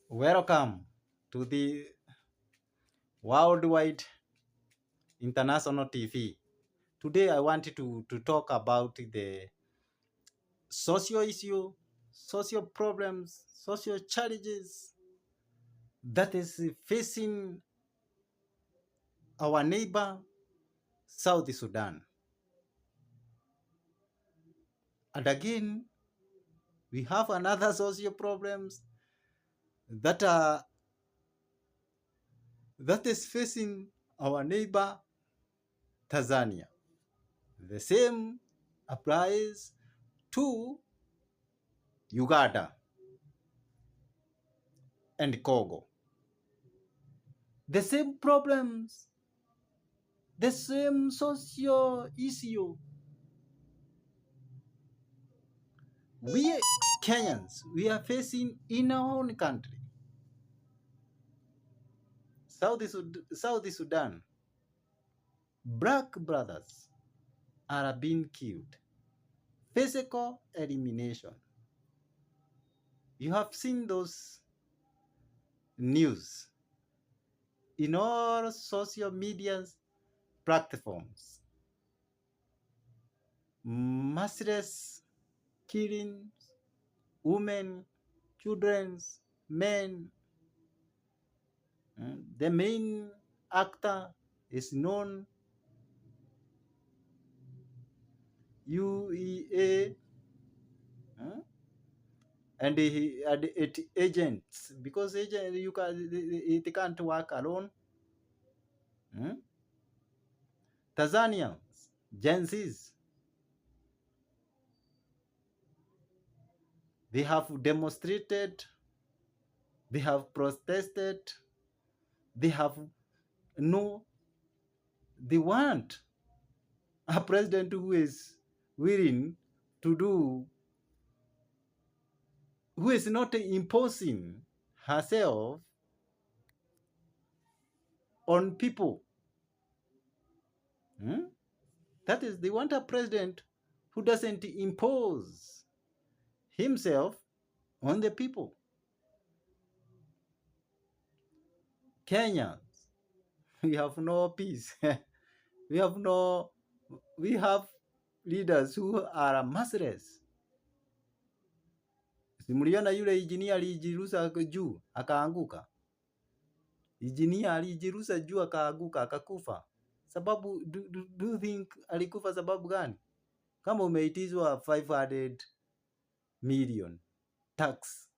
Welcome to the Worldwide International TV. Today I want to talk about the social issue, social problems, social challenges that is facing our neighbor South Sudan. And again, we have another social problems that are that is facing our neighbor Tanzania. The same applies to Uganda and Congo. The same problems, the same social issue. We Kenyans, we are facing in our own country. South Sudan, black brothers are being killed. Physical elimination. You have seen those news in all social media platforms. Merciless killings, women, children, men. The main actor is known UEA and it agents, because agent it can't work alone. Tanzanians, Gen Zs, they have demonstrated, they have protested, they have they want a president who is willing to do, who is not imposing herself on people. That is, they want a president who doesn't impose himself on the people. Kenyans, we have no peace. we have leaders who are merciless. Simuliona yule injinia alijirusa juu akaanguka. Injinia alijirusa juu akaanguka akakufa. Sababu do you think alikufa sababu gani? Kama umeitizwa 500 million tax